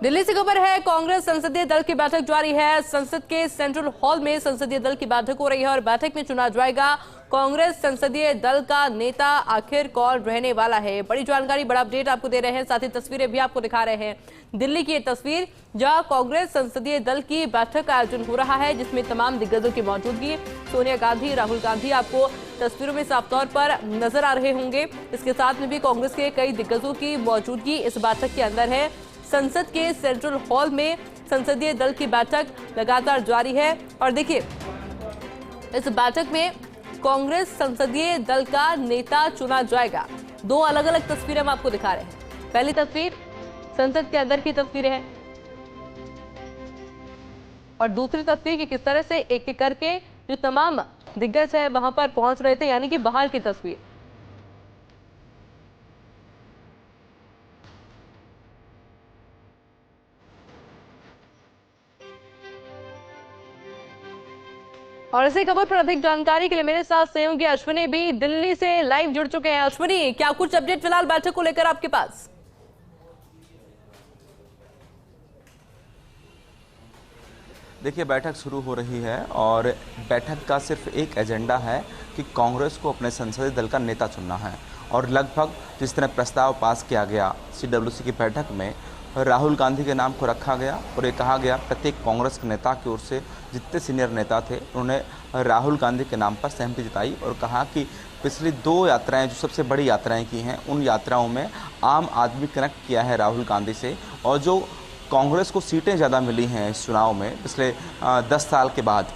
दिल्ली से खबर है, कांग्रेस संसदीय दल की बैठक जारी है। संसद के सेंट्रल हॉल में संसदीय दल की बैठक हो रही है और बैठक में चुना जाएगा कांग्रेस संसदीय दल का नेता आखिर कौन रहने वाला है। बड़ी जानकारी, बड़ा अपडेट आपको दे रहे हैं, साथ ही तस्वीरें भी आपको दिखा रहे हैं। दिल्ली की ये तस्वीर जहां कांग्रेस संसदीय दल की बैठक का आयोजन हो रहा है, जिसमें तमाम दिग्गजों की मौजूदगी, सोनिया गांधी, राहुल गांधी आपको तस्वीरों में साफ तौर पर नजर आ रहे होंगे। इसके साथ में भी कांग्रेस के कई दिग्गजों की मौजूदगी इस बैठक के अंदर है। संसद के सेंट्रल हॉल में संसदीय दल की बैठक लगातार जारी है और देखिए, इस बैठक में कांग्रेस संसदीय दल का नेता चुना जाएगा। दो अलग अलग तस्वीरें हम आपको दिखा रहे हैं। पहली तस्वीर संसद के अंदर की तस्वीरें हैं और दूसरी तस्वीर की किस तरह से एक एक करके जो तमाम दिग्गज है वहां पर पहुंच रहे थे, यानी कि बाहर की तस्वीर। और इसी खबर पर अधिक जानकारी के लिए मेरे साथ सहयोगी अश्विनी भी दिल्ली से लाइव जुड़ चुके हैं। अश्विनी, क्या कुछ अपडेट फिलहाल बैठक को लेकर आपके पास? देखिए, बैठक शुरू हो रही है और बैठक का सिर्फ एक एजेंडा है कि कांग्रेस को अपने संसदीय दल का नेता चुनना है। और लगभग जिस तरह प्रस्ताव पास किया गया CWC की बैठक में, राहुल गांधी के नाम को रखा गया और ये कहा गया प्रत्येक कांग्रेस के नेता की ओर से जितने सीनियर नेता थे उन्होंने राहुल गांधी के नाम पर सहमति जताई और कहा कि पिछली 2 यात्राएं जो सबसे बड़ी यात्राएं की हैं, उन यात्राओं में आम आदमी कनेक्ट किया है राहुल गांधी से। और जो कांग्रेस को सीटें ज़्यादा मिली हैं इस चुनाव में पिछले 10 साल के बाद,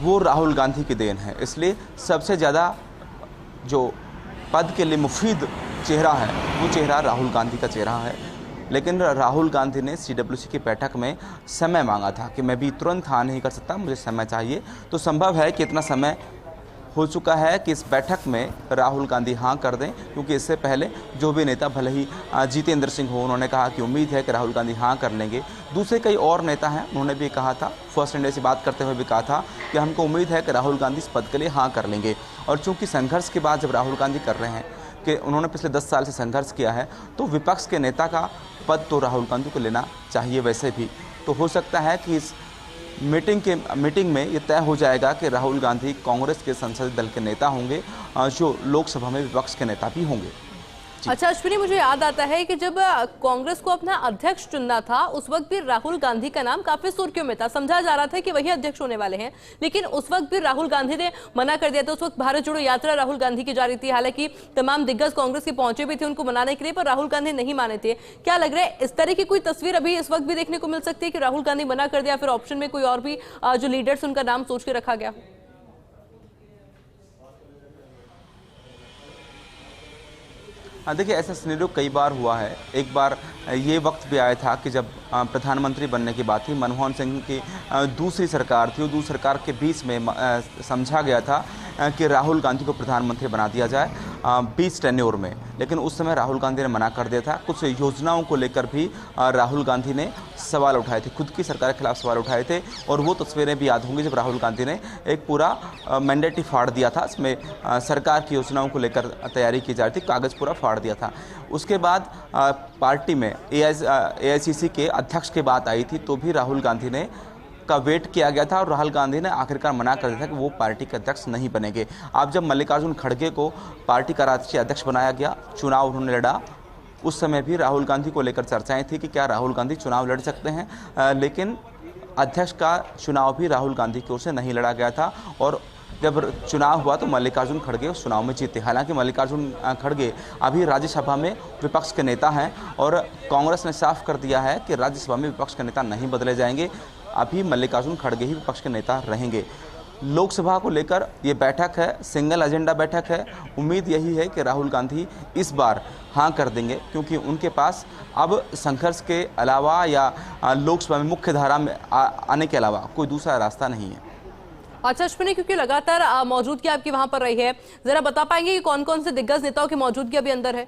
वो राहुल गांधी की देन है। इसलिए सबसे ज़्यादा जो पद के लिए मुफीद चेहरा है वो चेहरा राहुल गांधी का चेहरा है। लेकिन राहुल गांधी ने CWC की बैठक में समय मांगा था कि मैं भी तुरंत हाँ नहीं कर सकता, मुझे समय चाहिए। तो संभव है कि इतना समय हो चुका है कि इस बैठक में राहुल गांधी हाँ कर दें, क्योंकि इससे पहले जो भी नेता, भले ही जितेंद्र सिंह हो, उन्होंने कहा कि उम्मीद है कि राहुल गांधी हाँ कर लेंगे। दूसरे कई और नेता हैं, उन्होंने भी कहा था, फर्स्ट इंडिया से बात करते हुए भी कहा था कि हमको उम्मीद है कि राहुल गांधी इस पद के लिए हाँ कर लेंगे। और चूँकि संघर्ष के बाद जब राहुल गांधी कर रहे हैं कि उन्होंने पिछले 10 साल से संघर्ष किया है, तो विपक्ष के नेता का पद तो राहुल गांधी को लेना चाहिए वैसे भी। तो हो सकता है कि इस मीटिंग में ये तय हो जाएगा कि राहुल गांधी कांग्रेस के संसदीय दल के नेता होंगे, जो लोकसभा में विपक्ष के नेता भी होंगे। अच्छा अश्विनी, मुझे याद आता है कि जब कांग्रेस को अपना अध्यक्ष चुनना था, उस वक्त भी राहुल गांधी का नाम काफी सुर्खियों में था। समझा जा रहा था कि वही अध्यक्ष होने वाले हैं, लेकिन उस वक्त भी राहुल गांधी ने मना कर दिया था। उस वक्त भारत जोड़ो यात्रा राहुल गांधी की जा रही थी, हालांकि तमाम दिग्गज कांग्रेस के पहुंचे भी थे उनको मनाने के लिए, पर राहुल गांधी नहीं माने थे। क्या लग रहा है, इस तरह की कोई तस्वीर अभी इस वक्त भी देखने को मिल सकती है कि राहुल गांधी मना कर दिया, फिर ऑप्शन में कोई और भी जो लीडर्स उनका नाम सोच के रखा गया? हाँ, देखिए, ऐसा सिनेरियो कई बार हुआ है। एक बार ये वक्त भी आया था कि जब प्रधानमंत्री बनने की बात थी, मनमोहन सिंह की दूसरी सरकार थी, और दूसरी सरकार के बीच में समझा गया था कि राहुल गांधी को प्रधानमंत्री बना दिया जाए 20 टेन्योर में। लेकिन उस समय राहुल गांधी ने मना कर दिया था। कुछ योजनाओं को लेकर भी राहुल गांधी ने सवाल उठाए थे, खुद की सरकार के खिलाफ सवाल उठाए थे। और वो तस्वीरें भी याद होंगी जब राहुल गांधी ने एक पूरा मैंडेट ही फाड़ दिया था, इसमें सरकार की योजनाओं को लेकर तैयारी की जा रही थी, कागज़ पूरा फाड़ दिया था। उसके बाद पार्टी में AICC के अध्यक्ष की बात आई थी, तो भी राहुल गांधी ने का वेट किया गया था और राहुल गांधी ने आखिरकार मना कर दिया था कि वो पार्टी के अध्यक्ष नहीं बनेंगे। अब जब मल्लिकार्जुन खड़गे को पार्टी का राष्ट्रीय अध्यक्ष बनाया गया, चुनाव उन्होंने लड़ा, उस समय भी राहुल गांधी को लेकर चर्चाएं थी कि क्या राहुल गांधी चुनाव लड़ सकते हैं, लेकिन अध्यक्ष का चुनाव भी राहुल गांधी की ओर से नहीं लड़ा गया था। और जब चुनाव हुआ तो मल्लिकार्जुन खड़गे उस चुनाव में जीते। हालांकि मल्लिकार्जुन खड़गे अभी राज्यसभा में विपक्ष के नेता हैं और कांग्रेस ने साफ कर दिया है कि राज्यसभा में विपक्ष के नेता नहीं बदले जाएंगे, अभी मल्लिकार्जुन खड़गे ही विपक्ष के नेता रहेंगे। लोकसभा को लेकर ये बैठक है, सिंगल एजेंडा बैठक है। उम्मीद यही है कि राहुल गांधी इस बार हाँ कर देंगे, क्योंकि उनके पास अब संघर्ष के अलावा या लोकसभा में मुख्य धारा में आने के अलावा कोई दूसरा रास्ता नहीं है। अच्छा अश्विनी, क्योंकि लगातार मौजूदगी आपकी वहां पर रही है, जरा बता पाएंगे कि कौन कौन से दिग्गज नेताओं की मौजूदगी अभी अंदर है?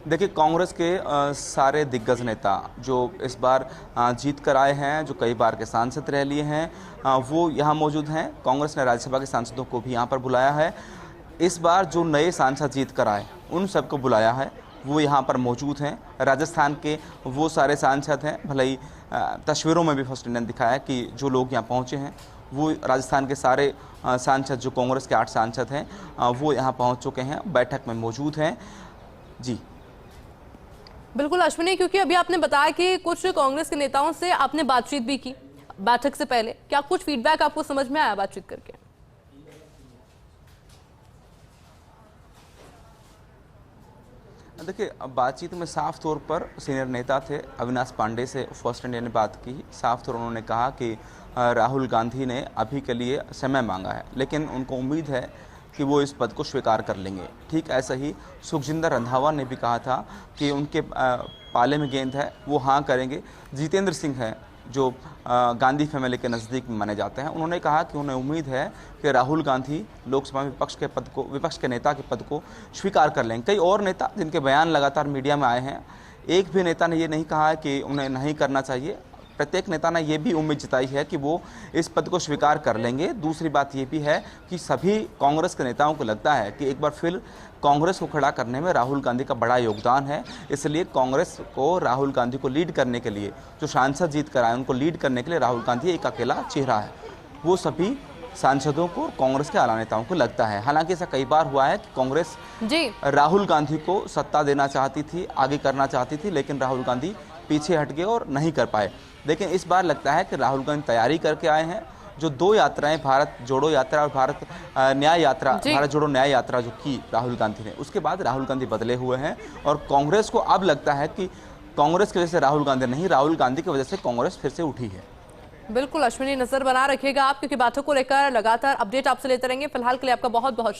देखिए, कांग्रेस के सारे दिग्गज नेता जो इस बार जीत कर आए हैं, जो कई बार के सांसद रह लिए हैं, वो यहाँ मौजूद हैं। कांग्रेस ने राज्यसभा के सांसदों को भी यहाँ पर बुलाया है। इस बार जो नए सांसद जीत कर आए उन सबको बुलाया है, वो यहाँ पर मौजूद हैं। राजस्थान के वो सारे सांसद हैं, भले ही तस्वीरों में भी फर्स्ट इंडियन दिखाया है कि जो लोग यहाँ पहुँचे हैं वो राजस्थान के सारे सांसद, जो कांग्रेस के 8 सांसद हैं, वो यहाँ पहुँच चुके हैं, बैठक में मौजूद हैं। जी बिल्कुल अश्विनी, क्योंकि अभी आपने बताया कि कुछ कांग्रेस के नेताओं से आपने बातचीत भी की बैठक से पहले, क्या कुछ फीडबैक आपको समझ में आया बातचीत करके? देखिए, बातचीत में साफ तौर पर सीनियर नेता थे अविनाश पांडे से फर्स्ट इंडिया ने बात की। साफ तौर उन्होंने कहा कि राहुल गांधी ने अभी के लिए समय मांगा है, लेकिन उनको उम्मीद है कि वो इस पद को स्वीकार कर लेंगे। ठीक ऐसा ही सुखजिंदर रंधावा ने भी कहा था कि उनके पाले में गेंद है, वो हाँ करेंगे। जितेंद्र सिंह हैं जो गांधी फैमिली के नज़दीक माने जाते हैं, उन्होंने कहा कि उन्हें उम्मीद है कि राहुल गांधी लोकसभा में विपक्ष के नेता के पद को स्वीकार कर लेंगे। कई और नेता जिनके बयान लगातार मीडिया में आए हैं, एक भी नेता ने ये नहीं कहा है कि उन्हें नहीं करना चाहिए। प्रत्येक नेता ने ये भी उम्मीद जताई है कि वो इस पद को स्वीकार कर लेंगे। दूसरी बात ये भी है कि सभी कांग्रेस के नेताओं को लगता है कि एक बार फिर कांग्रेस को खड़ा करने में राहुल गांधी का बड़ा योगदान है, इसलिए कांग्रेस को राहुल गांधी को लीड करने के लिए, जो सांसद जीत कर आए उनको लीड करने के लिए राहुल गांधी एक अकेला चेहरा है। वो सभी सांसदों को, कांग्रेस के आला नेताओं को लगता है। हालांकि ऐसा कई बार हुआ है कि कांग्रेस राहुल गांधी को सत्ता देना चाहती थी, आगे करना चाहती थी, लेकिन राहुल गांधी पीछे हट गए और नहीं कर पाए। लेकिन इस बार लगता है कि राहुल गांधी तैयारी करके आए हैं। जो 2 यात्राएं, भारत जोड़ो यात्रा और भारत जोड़ो न्याय यात्रा जो की राहुल गांधी ने, उसके बाद राहुल गांधी बदले हुए हैं और कांग्रेस को अब लगता है कि कांग्रेस की वजह से राहुल गांधी नहीं, राहुल गांधी की वजह से कांग्रेस फिर से उठी है। बिल्कुल अश्विनी, नजर बना रखिएगा आप, क्योंकि बातों को लेकर लगातार अपडेट आपसे लेते रहेंगे। फिलहाल के लिए आपका बहुत बहुत